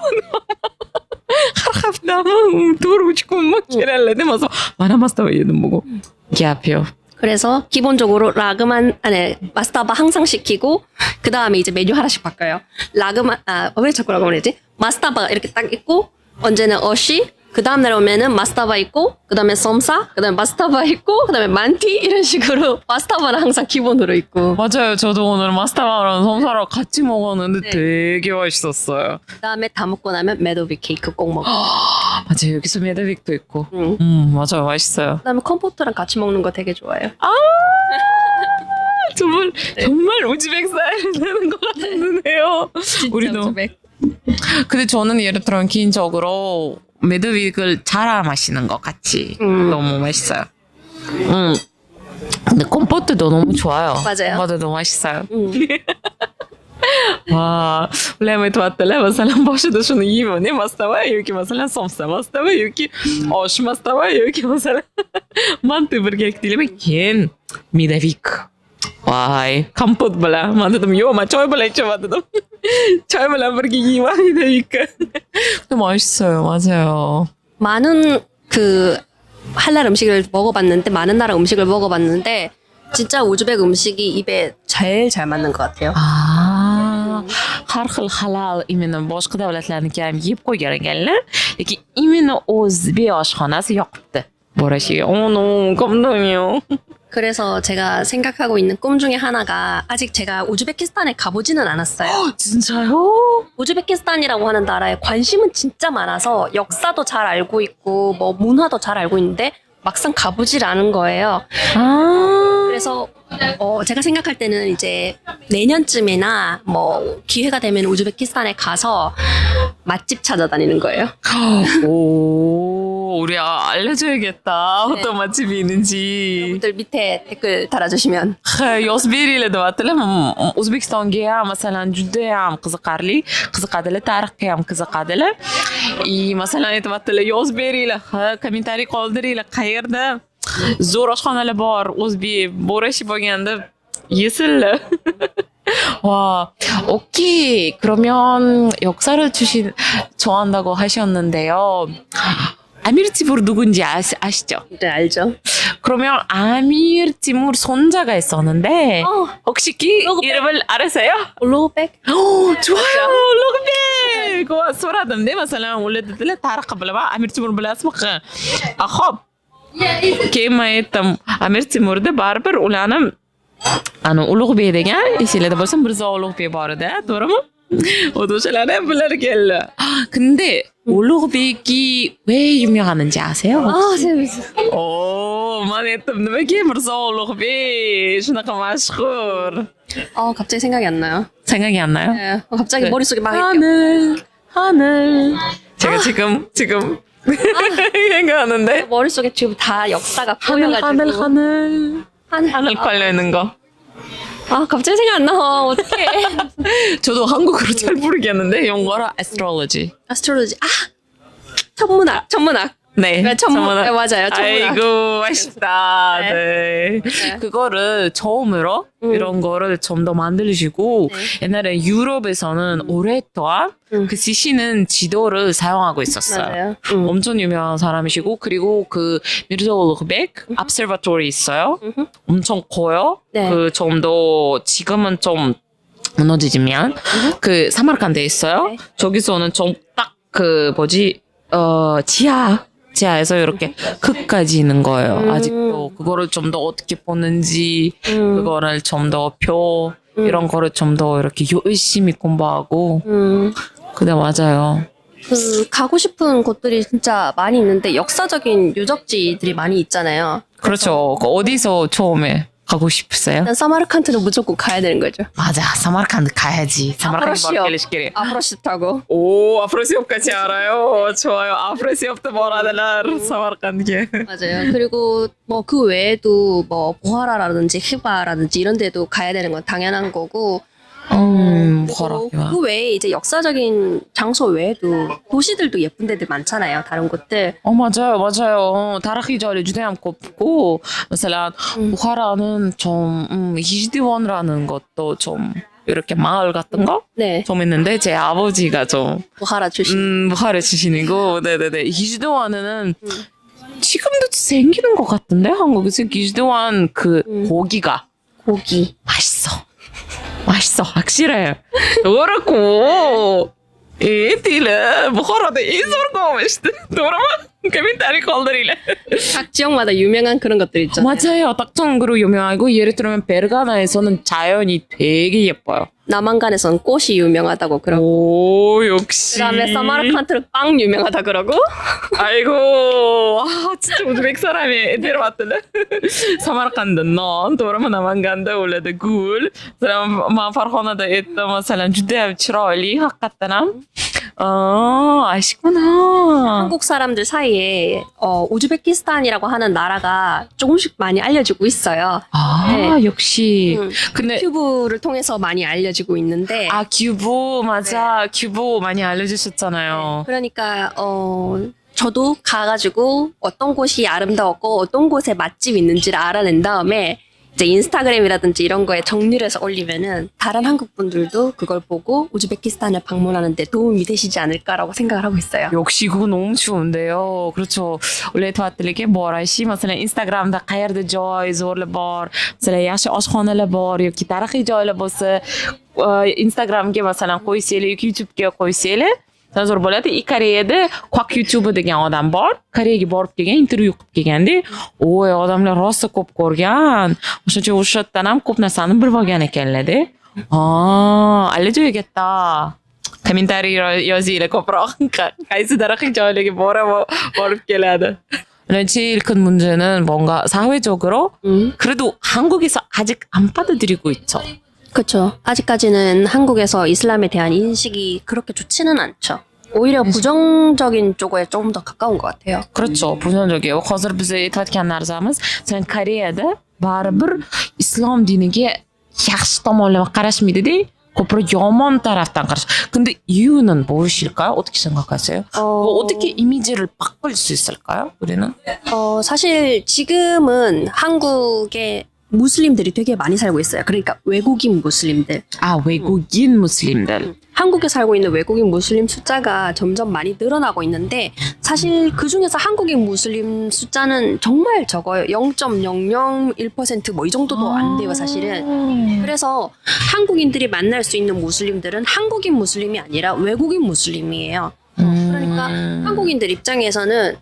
S3: Har hafta turmuchkum kelaladi. Mana mastava yedim bugun. Gap요.
S2: 그래서 기본적으로 마스타바 항상 시키고 그 다음에 이제 메뉴 하나씩 바꿔요. 왜 자꾸 라그만 했지? 마스타바 이렇게 딱 있고 언제는 어시 그 다음 날 오면은 마스타바 있고 그 다음에 썸사 그 다음에 마스타바 있고 그 다음에 만티 이런 식으로 마스타바는 항상 기본으로 있고
S3: 맞아요. 저도 오늘 마스타바랑 썸사랑 같이 먹었는데 되게 맛있었어요.
S2: 그 다음에 다 먹고 나면 메도빅 케이크 꼭 먹고
S3: 맞아요. 여기서 메드빅도 있고 맞아요. 맛있어요.
S2: 그 다음에 컴포트랑 같이 먹는 거 되게 좋아해요.
S3: 정말 우즈벡 스타일 되는 것 같은데요. 우리도.
S2: 우즈벡.
S3: 근데 저는 예를 들어 개인적으로 메드윅을 잘 마시는 것 같이 너무 맛있어요. 근데 콤포트도 너무 좋아요.
S2: 맞아요.
S3: 콤포트도 너무 맛있어요. ولما توتلا مثلا باشده شون يبوني مستوى يوكي مثلا صمصة مستوى يوكي آش مستوى يوكي مثلا mantığı birlikte keyin medavik vay kompot bilan man dedim yo'q man choy bilan ichaman dedim choy bilan birga yeyman medavik 맛있어요 맞아요
S2: 많은 그 할랄 음식을 먹어봤는데 많은 나라 음식을 먹어봤는데 진짜 우즈벡 음식이 입에 제일 잘 맞는 것 같아요.
S3: har xil halal именно boshqa davlatlarniki ham yeb qo'ygan ekanlar lekin именно o'zbek oshxonasi yoqibdi borashiga 감동이요.
S2: 그래서 제가 생각하고 있는 꿈 중에 하나가 아직 제가 우즈베키스탄에 가보지는 않았어요.
S3: 진짜요?
S2: 우즈베키스탄이라고 하는 나라에 관심은 진짜 많아서 역사도 잘 알고 있고 뭐 문화도 잘 알고 있는데 막상 가보질 않은 거예요. 그래서 제가 생각할 때는 이제 내년쯤이나 뭐 기회가 되면 우즈베키스탄에 가서 맛집 찾아다니는 거예요.
S3: 오, 우리 알려줘야겠다. 어떤 맛집이 있는지.
S2: 여러분들 밑에 댓글 달아주시면.
S3: yozib deyaptilar. O'zbekistonga ham masalan juda ham qiziqadilar, tarixga ham qiziqadilar. Masalan aytyaptilar, yozib beringlar, kommentariy qoldiringlar, qayerda zo'r oshxonalar bor, o'zbek borashib bo'lganda yesinlar. 와, 오케이. 그러면 역사를 좋아한다고 하셨는데요. 아미르 티무르 누군지 아시죠?
S2: 네, 알죠.
S3: 그러면 아미르 티무르 손자가 있었는데 혹시 이름을 알으세요?
S2: 울루베크.
S3: 좋아요. 울루베크. 그거 소라던데 مثلا ولدت تعرق قبل 아미르 티무르 بلا اسمه خب keyin men aytdim Amir Temurda baribir ularni ulug'bek degan esinglarda bo'lsa Mirzo Ulug'bek bor edi, to'g'rimi? 오도시라네 블라르겔. 근데 올로그백이 왜 유명하는지 아세요?
S2: 아, 재밌어.
S3: 오, 많이 뜸는 게 벌써 올로그백 شنقة مشهور.
S2: 갑자기 생각이 안 나요.
S3: 생각이 안 나요?
S2: 네, 갑자기
S3: 그
S2: 머릿속에 막
S3: 하늘. 제가 지금 생각하는데
S2: 머릿속에 지금 다 역사가
S3: 하늘
S2: 보여가지고.
S3: 하늘 걸려 있는 거.
S2: 갑자기 생각 안 나. 어떡해.
S3: 저도 한국어로 잘 모르겠는데 영어로 astrology.
S2: 아스트로로지. 천문학.
S3: 네,
S2: 네, 네, 맞아요. 천문학.
S3: 아이고 맛있다.
S2: 네.
S3: 네. 그거를 처음으로 이런 거를 좀 더 만들시고 옛날에 유럽에서는 오랫동안 그 쓰시는 지도를 사용하고 있었어요.
S2: 맞아요.
S3: 엄청 유명한 사람이시고 그리고 그 미르자 올로그백 observatory 있어요. 엄청 커요.
S2: 네.
S3: 그 좀 더 지금은 좀 무너지지만 그 사마르칸드에 있어요.
S2: 네.
S3: 저기서는 좀 딱 그 지하에서 이렇게 끝까지 있는 거예요. 아직도 그거를 좀 더 어떻게 보는지 그거를 좀 더 이런 거를 좀 더 이렇게 열심히 공부하고 근데 맞아요.
S2: 가고 싶은 곳들이 진짜 많이 있는데 역사적인 유적지들이 많이 있잖아요.
S3: 그렇죠. 그 어디서 처음에 가고 싶으세요?
S2: 일단 사마르칸트는 무조건 가야 되는 거죠.
S3: 맞아. 사마르칸드 가야지. 사마르칸드
S2: 아프로시옵.
S3: 바르켈리시키리.
S2: 아프로시옵 타고.
S3: 오, 아프로시옵까지 알아요. 좋아요. 아프로시옵도 뭐라들라 사마르칸드게.
S2: 맞아요. 그리고 뭐 그 외에도 뭐 보하라라든지 히바라든지 이런 데도 가야 되는 건 당연한 거고.
S3: 뭐라.
S2: 그 외에 이제 역사적인 장소 외에도 도시들도 예쁜 데들 많잖아요. 다른 곳들.
S3: 맞아요. 타라히 저리 주대함 꼽고, مثلا 부하라는 좀 히지디원이라는 것도 좀 이렇게 마을 같은 거?
S2: 네.
S3: 좀 있는데 제 아버지가 좀
S2: 보하라 출신.
S3: 부하라 출신이고, 네네네. 히지디원은 지금도 생기는 것 같은데 한국에서 히지디원 그 고기가
S2: 고기.
S3: 맛있어 확실해. 그렇고 이티를 부하라도 이소르고 맛있대. 도라마 그민다리 콜더리래.
S2: 각 지역마다 유명한 그런 것들 있잖아요.
S3: 맞아요. 딱정그로 유명하고 예를 들면 베르가나에서는 자연이 되게 예뻐요.
S2: 남한간에선 꽃이 유명하다고 그러고.
S3: 오 역시.
S2: 그다음에 사마르칸트는 빵 유명하다 그러고.
S3: 아이고 진짜 우즈벡 사람이 데려왔더래. 사마르칸드는 도라마 남한간다 원래도 굴. 사람 마 파르호나다 있다 مثلا 주대 치러리 학갔다나. 아시구나.
S2: 한국 사람들 사이에 우즈베키스탄이라고 하는 나라가 조금씩 많이 알려지고 있어요. 네.
S3: 역시. 근데
S2: 큐브를 통해서 많이 알려지고 있는데.
S3: 큐브 맞아. 큐브 많이 알려주셨잖아요.
S2: 그러니까 저도 가가지고 어떤 곳이 아름다웠고 어떤 곳에 맛집 있는지를 알아낸 다음에 이제 인스타그램이라든지 이런 거에 정리를 해서 올리면은 다른 한국 분들도 그걸 보고 우즈베키스탄을 방문하는데 도움이 되시지 않을까라고 생각을 하고 있어요.
S3: 역시 그거 너무 좋은데요. 그렇죠. 원래 تواتلك بار شي مثلا اینستاگرامda qayerda joy zo'rli bor, مثلا yaxshi oshxonalar bor yoki tarixiy joylar bo'lsa, Instagramga masalan qo'ysanglar yoki YouTubega qo'ysanglar zo'r bo'ladi. Koreyada Quack YouTube degan odam bor. Koreyaga borib kelgan, intervyu qilib kelganda, "Oy, odamlar rosa ko'p ko'rgan. O'shacha o'shatdan ham ko'p narsani bilib olgan ekanlar-da." 알려줘야겠다. kommentariy yozinglar ko'proq. qaysi tarixiy joylarga borib keladi. 제일 큰 문제는 뭔가 사회적으로 그래도 한국에서 아직 안 받아들이고 있죠.
S2: 그렇죠. 아직까지는 한국에서 이슬람에 대한 인식이 그렇게 좋지는 않죠. 오히려 부정적인 쪽에 조금 더 가까운 것 같아요.
S3: 그렇죠. 부정적이에요. hozir biz aytayotgan narsamiz, sen Koreyada baribir islom diniga yaxshi tomonlama qarashmaydi-da, ko'proq yomon tarafdan qarash. 근데 이유는 무엇일까요? 어떻게 생각하세요? 어떻게 이미지를 바꿀 수 있을까요? 우리는?
S2: 사실 지금은 한국에 무슬림들이 되게 많이 살고 있어요. 그러니까 외국인 무슬림들.
S3: 외국인 무슬림들.
S2: 한국에 살고 있는 외국인 무슬림 숫자가 점점 많이 늘어나고 있는데 사실 그중에서 한국인 무슬림 숫자는 정말 적어요. 0.001% 뭐 이 정도도 안 돼요, 사실은. 그래서 한국인들이 만날 수 있는 무슬림들은 한국인 무슬림이 아니라 외국인 무슬림이에요. 그러니까 한국인들 입장에서는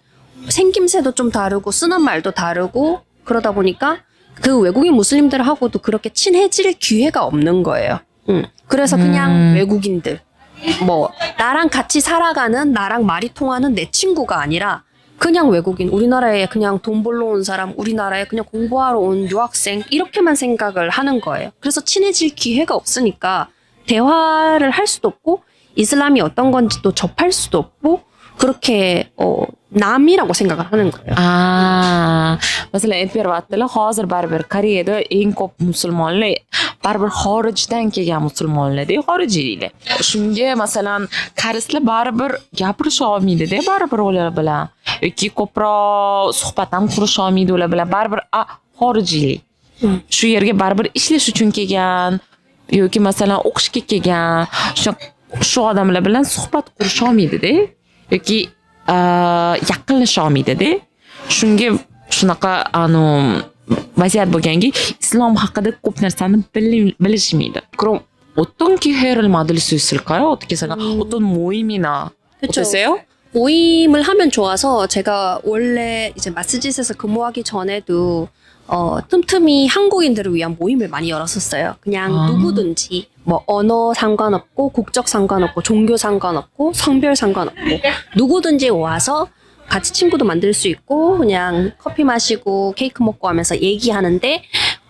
S2: 생김새도 좀 다르고 쓰는 말도 다르고 그러다 보니까 그 외국인 무슬림들하고도 그렇게 친해질 기회가 없는 거예요. 그래서 그냥 외국인들, 뭐 나랑 같이 살아가는 나랑 말이 통하는 내 친구가 아니라 그냥 외국인, 우리나라에 그냥 돈 벌러 온 사람, 우리나라에 그냥 공부하러 온 유학생 이렇게만 생각을 하는 거예요. 그래서 친해질 기회가 없으니까 대화를 할 수도 없고 이슬람이 어떤 건지 또 접할 수도 없고 그렇게 남이라고 생각을 하는 거예요.
S3: Masalan aytib beryaptilar, hozir baribir Koreyada eng ko'p musulmonlar baribir xorijdan kelgan musulmonlarda, xorijiylar. Shunga masalan koreyslar baribir gapirisha olmaydida, baribir ular bilan yoki ko'proq suhbat ham qurisha olmaydi ular bilan, baribir xorijiylar. Shu yerga baribir ishlash uchun kelgan yoki masalan o'qishga kelgan shu odamlar bilan suhbat qurisha olmaydida yoki yaqinlasha olmaydida. Shunga shunaqa vaziyat bo'lganki, islom haqida ko'p narsani bilishmaydi. 그럼 어떤 기회를 만들 수 있을까요? 어떻게 생각? 어떤 모임이나 어떠세요?
S2: 모임을 하면 좋아서 제가 원래 이제 마스짓에서 근무하기 전에도 틈틈이 한국인들을 위한 모임을 많이 열었었어요. 그냥 누구든지 뭐 언어 상관없고 국적 상관없고 종교 상관없고 성별 상관없고 누구든지 와서 같이 친구도 만들 수 있고 그냥 커피 마시고 케이크 먹고 하면서 얘기하는데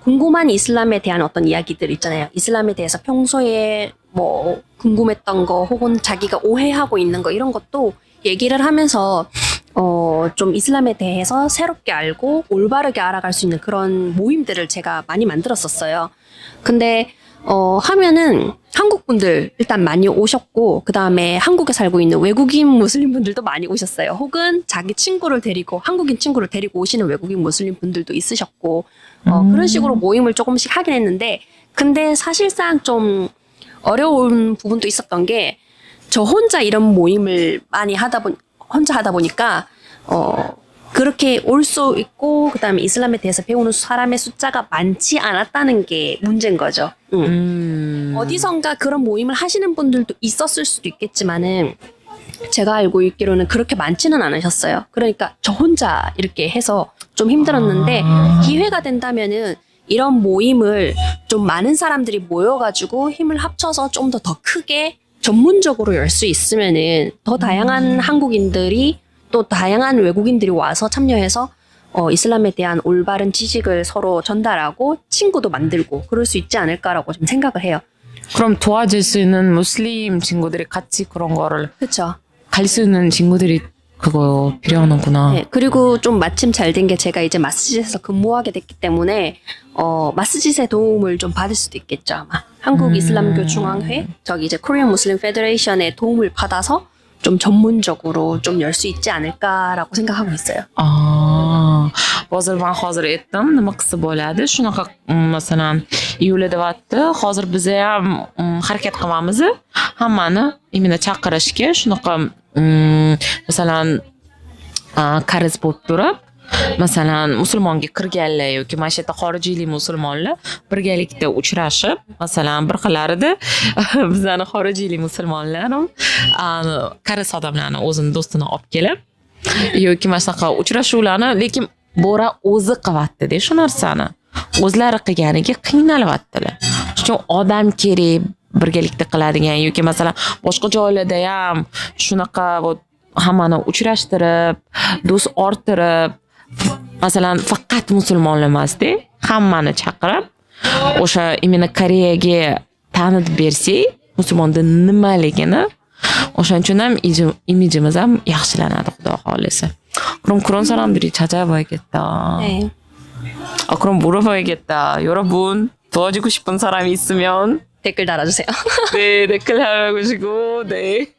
S2: 궁금한 이슬람에 대한 어떤 이야기들 있잖아요. 이슬람에 대해서 평소에 뭐 궁금했던 거 혹은 자기가 오해하고 있는 거 이런 것도 얘기를 하면서 좀 이슬람에 대해서 새롭게 알고 올바르게 알아갈 수 있는 그런 모임들을 제가 많이 만들었었어요. 근데 하면은 한국 분들 일단 많이 오셨고 그 다음에 한국에 살고 있는 외국인 무슬림 분들도 많이 오셨어요. 혹은 자기 친구를 데리고 한국인 친구를 데리고 오시는 외국인 무슬림 분들도 있으셨고 그런 식으로 모임을 조금씩 하긴 했는데 근데 사실상 좀 어려운 부분도 있었던 게 저 혼자 이런 모임을 많이 혼자 하다 보니까 그렇게 올 수 있고 그다음에 이슬람에 대해서 배우는 사람의 숫자가 많지 않았다는 게 문제인 거죠. 어디선가 그런 모임을 하시는 분들도 있었을 수도 있겠지만은 제가 알고 있기로는 그렇게 많지는 않으셨어요. 그러니까 저 혼자 이렇게 해서 좀 힘들었는데 기회가 된다면은 이런 모임을 좀 많은 사람들이 모여가지고 힘을 합쳐서 좀 더 크게 전문적으로 열 수 있으면은 더 다양한 한국인들이 또 다양한 외국인들이 와서 참여해서 이슬람에 대한 올바른 지식을 서로 전달하고 친구도 만들고 그럴 수 있지 않을까라고 좀 생각을 해요.
S3: 그럼 도와줄 수 있는 무슬림 친구들이 같이 그런 거를
S2: 그렇죠.
S3: 갈 수 있는 친구들이 그거 필요하는구나.
S2: 네, 그리고 좀 마침 잘 된 게 제가 이제 마스짓에서 근무하게 됐기 때문에 마스짓의 도움을 좀 받을 수도 있겠죠 아마. 한국 이슬람교 중앙회 저기 이제 Korean Muslim Federation의 도움을 받아서 좀 전문적으로 좀 열 수 있지 않을까라고 생각하고 있어요.
S3: hozir men hozir aytdim nima qilsa bo'ladi shunaqa masalan iyul deyapti hozir biz ham harakat qilamiz hammani imенно chaqirishga shunaqa masalan qarz bo'lib turib masalan musulmonga kirganlar yoki mana shu yerda xorijiylik musulmonlar birgalikda uchrashib masalan bir qilarida bizani xorijiylik musulmonlar qarz odamlarni o'zini do'stini olib kelib yoki mana shunaqa uchrashuvlarni lekin Bora o'zi qilyapti-da shu narsani. O'zlari qilganiga qiynalyaptilar. Shuning uchun odam kerak birgalikda qiladigan yoki masalan boshqa joylarda ham shunaqa hammani uchrashtirib, do'st orttirib, masalan faqat musulmonlar emas-da, hammani chaqirib o'sha imенно Koreyaga tanitib bersak, musulmonda nimaligini o'shaning uchun ham imijimiz ham yaxshilanadi xudo xolisa. 그럼 그런 사람들이 찾아봐야겠다.
S2: 네.
S3: 그럼 물어봐야겠다. 여러분 도와주고 싶은 사람이 있으면
S2: 댓글 달아주세요.
S3: 네, 댓글 달아주시고 네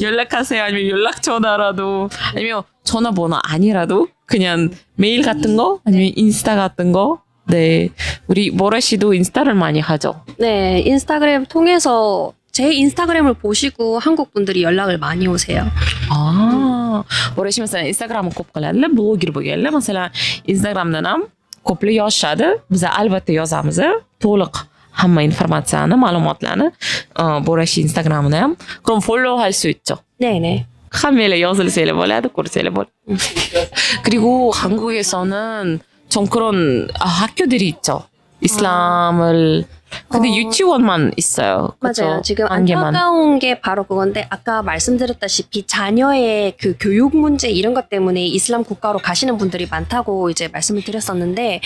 S3: 연락하세요. 아니면 연락 전화라도 아니면 전화번호 아니라도 그냥 메일 같은 거 아니면 인스타 같은 거. 네, 우리 모라 씨도 인스타를 많이 하죠.
S2: 네, 인스타그램 통해서 제 인스타그램을 보시고 한국 분들이 연락을 많이 오세요.
S3: Mo'ra shi masalan Instagramni ko'p qiladilar, bloger bo'lganlar masalan Instagramdan ham ko'plar yozishadi. Biz albatta yozamiz. To'liq hamma informatsiyani, ma'lumotlarni Mo'ra shi Instagramini ham krom follow 할 수 있죠.
S2: 네, 네.
S3: 하면은 yazilsanglar bo'ladi, ko'rsanglar bo'ladi. 그리고 한국에서는 좀 그런 학교들이 있죠. 이슬람을 근데 유치원만 있어요. 그쵸?
S2: 맞아요. 지금
S3: 한 개만.
S2: 안타까운 게 바로 그건데 아까 말씀드렸다시피 자녀의 그 교육 문제 이런 것 때문에 이슬람 국가로 가시는 분들이 많다고 이제 말씀을 드렸었는데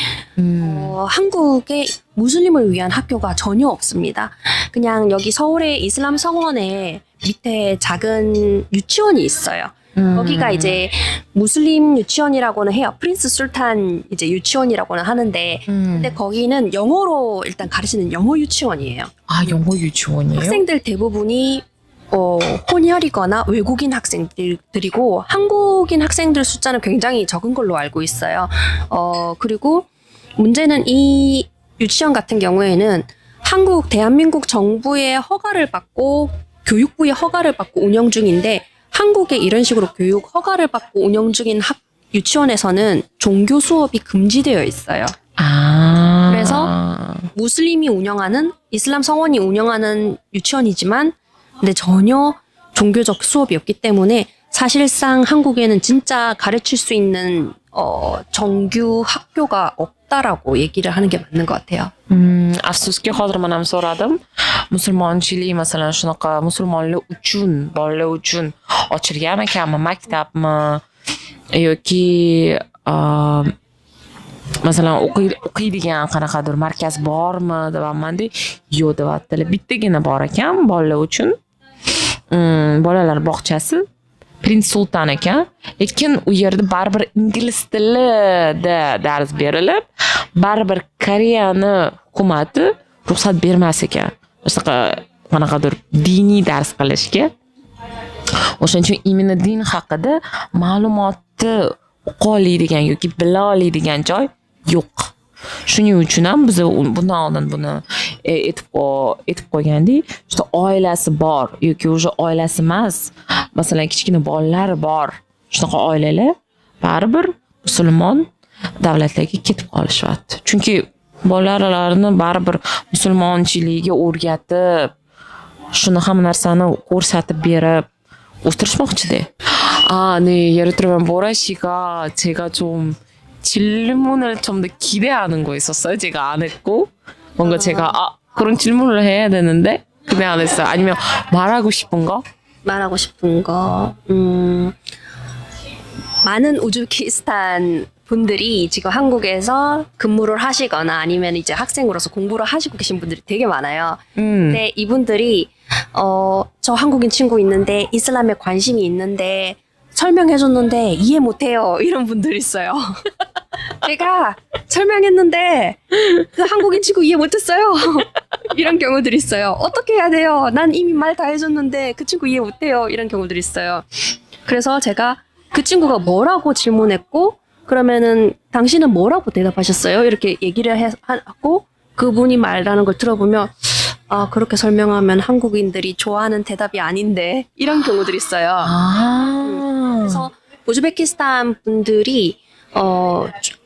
S2: 한국에 무슬림을 위한 학교가 전혀 없습니다. 그냥 여기 서울의 이슬람 성원에 밑에 작은 유치원이 있어요. 거기가 이제 무슬림 유치원이라고는 해요. 프린스 술탄 이제 유치원이라고는 하는데 근데 거기는 영어로 일단 가르치는 영어 유치원이에요.
S3: 아, 영어 유치원이에요?
S2: 학생들 대부분이 혼혈이거나 외국인 학생들이고 한국인 학생들 숫자는 굉장히 적은 걸로 알고 있어요. 그리고 문제는 이 유치원 같은 경우에는 대한민국 정부의 허가를 받고 교육부의 허가를 받고 운영 중인데 한국에 이런 식으로 교육 허가를 받고 운영 중인 유치원에서는 종교 수업이 금지되어 있어요.
S3: 아.
S2: 그래서 무슬림이 운영하는 이슬람 성원이 운영하는 유치원이지만 근데 전혀 종교적 수업이 없기 때문에 사실상 한국에는 진짜 가르칠 수 있는 정규 학교가 없다라고 얘기를 하는 게 맞는 것 같아요.
S3: Afsuski hozir men ham so'radim. Musulmonchilik masalan shunaqa musulmonlar uchun, bolalar uchun ochilgan ekanmi, maktabmi yoki masalan o'qiydigan qanaqadir markaz bormi deyapman-da. Yo'q deyaptilar. Bittagina bor ekan bolalar uchun. Bolalar bog'chasi Prins Sultan ekan. Lekin u yerda baribir ingliz tilida dars berilib, baribir Koreyani hukumati ruxsat bermas ekan. Qanaqadir diniy dars qilishga. O'shaning uchun imini din haqida ma'lumotni o'qa oladigan yoki bila oladigan joy yo'q. Shuning uchun ham biz bundan oldin buni aytib qo'ygandik. Juda oilasi bor yoki o'sha oilasi emas, masalan kichkina bolalari bor shunaqa oilalar baribir musulmon davlatlarga ketib qolishyapti. Chunki bolalarini baribir musulmonchilikka o'rgatib, shuni hamma narsani ko'rsatib berib o'stirishmoqchida. 예를 들면 보라 씨가 제가 좀 질문을 좀 더 기대하는 거 있었어요. 제가 안 했고 뭔가 제가 그런 질문을 해야 되는데 근데 안 했어요. 아니면 말하고 싶은 거?
S2: 말하고 싶은 거 많은 우즈베키스탄 분들이 지금 한국에서 근무를 하시거나 아니면 이제 학생으로서 공부를 하시고 계신 분들이 되게 많아요. 근데 이분들이 저 한국인 친구 있는데 이슬람에 관심이 있는데 설명해줬는데 이해 못해요. 이런 분들 있어요. 제가 설명했는데 그 한국인 친구 이해 못했어요. 이런 경우들이 있어요. 어떻게 해야 돼요? 난 이미 말 다 해줬는데 그 친구 이해 못해요. 이런 경우들이 있어요. 그래서 제가 그 친구가 뭐라고 질문했고 그러면은 당신은 뭐라고 대답하셨어요? 이렇게 얘기를 하고 그분이 말하는 걸 들어보면 그렇게 설명하면 한국인들이 좋아하는 대답이 아닌데 이런 경우들이 있어요. 그래서 우즈베키스탄 분들이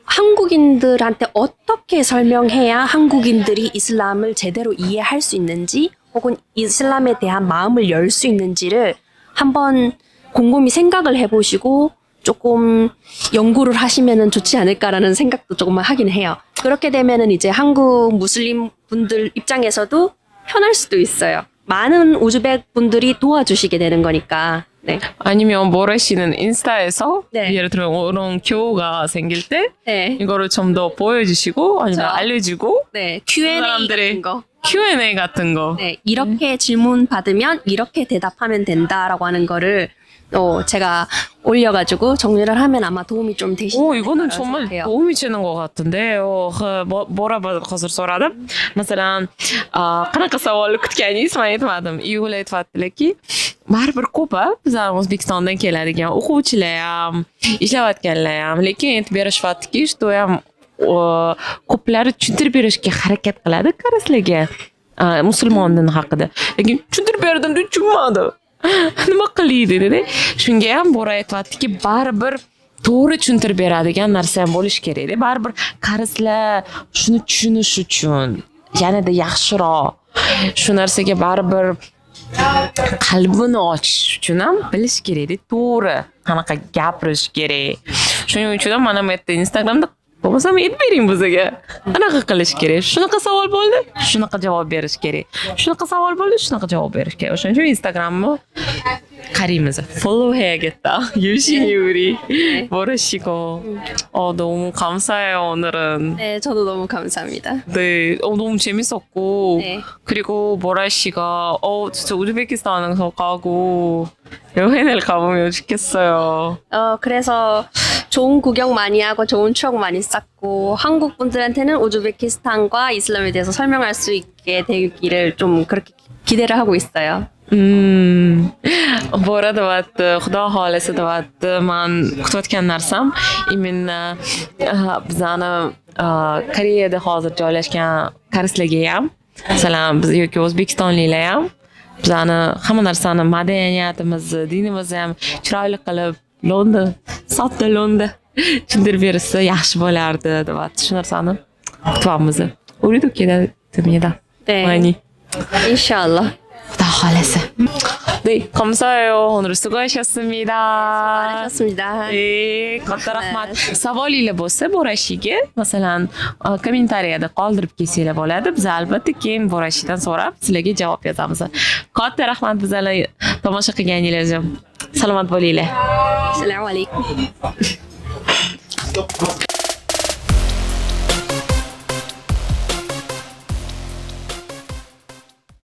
S2: 한국인들한테 어떻게 설명해야 한국인들이 이슬람을 제대로 이해할 수 있는지 혹은 이슬람에 대한 마음을 열 수 있는지를 한번 곰곰이 생각을 해보시고 조금 연구를 하시면은 좋지 않을까라는 생각도 조금 하긴 해요. 그렇게 되면은 이제 한국 무슬림 분들 입장에서도 편할 수도 있어요. 많은 우즈벡 분들이 도와주시게 되는 거니까. 네.
S3: 아니면 모래 씨는 인스타에서
S2: 네.
S3: 예를 들어 이런 교우가 생길 때
S2: 네.
S3: 이거를 좀 더 보여주시고 아니면 알려주고
S2: 네. Q&A
S3: 사람들의
S2: 같은 거.
S3: Q&A 같은 거.
S2: 네. 이렇게 질문 받으면 이렇게 대답하면 된다라고 하는 거를 제가 올려가지고 정리를 하면 아마 도움이 좀 되시는
S3: 이거는 정말 도움이 되는 것 같은데요. 뭐라고 hozir so'radim. Masalan, qanaqa savolni kutganingiz men aytmadim. Iyul aytibdilarki, baribir ko'p biz O'zbekistondan keladigan o'quvchilar ham, ishlayotganlar ham, lekin aytib berishyaptiki, что ham ko'plari tushuntirib berishga harakat qiladi qaraslarga musulmon din haqida. Lekin tushuntirib berdim, tushunmadi. Nima qiladi dedi. Shunga ham Bora aytibdiki, baribir to'g'ri tushuntirib beradigan narsa ham bo'lish kerak. Baribir qarislar shuni tushunish uchun yanada yaxshiroq shu narsaga baribir qalbini ochish uchun ham bilish kerak. To'g'ri qanaqa gapirish kerak. Shuning uchun ham mana bu yerda Instagramda bo'lmasam aytib bering bizga. Qanaqa qilish kerak? Shunaqa savol bo'ldi, shunaqa javob berish kerak. Shunaqa savol bo'ldi, shunaqa javob berish kerak. O'shaning uchun Instagramni qaraymiz. Follow 해야겠다. 열심히 우리 모래시고 너무 감사해요 오늘은.
S2: 네, 저도 너무 감사합니다.
S3: 네, 너무 재밌었고
S2: 네.
S3: 그리고 모라 씨가 진짜 우즈베키스탄에서 가고 여행을 가보면 좋겠어요.
S2: 그래서 좋은 구경 많이 하고 좋은 추억 많이 쌓고 한국 분들한테는 우즈베키스탄과 이슬람에 대해서 설명할 수 있게 되기를 좀 그렇게 기대를 하고 있어요.
S3: Borada vatdi, Xudo xolasa vatdi. Men kutayotgan narsam именно bizani Koreyada hozir joylashgan koreyslarga ham, masalan, biz yoki O'zbekistonliklar ham bizani hamma narsani, madaniyatimizni, dinimizni ham chiroyli qilib London, sodda London tushuntirib bersa yaxshi bo'lardi deb shu narsani kutyapmiz. Uridu keladi.
S2: 네.
S3: 많이.
S2: 인샬라.
S3: Xudo xolasa. 네, 감사해요. 오늘 수고하셨습니다.
S2: 잘하셨습니다.
S3: 네, katta rahmat. Savolinglar bo'lsa Borashiga, masalan, kommentariyada qoldirib kelsanglar bo'ladi. Biz albatta keyin Borashidan so'rab sizlarga javob yozamiz. Katta rahmat bizlarni tomosha qilganingiz uchun. Salomat bo'linglar.
S2: Assalomu alaykum.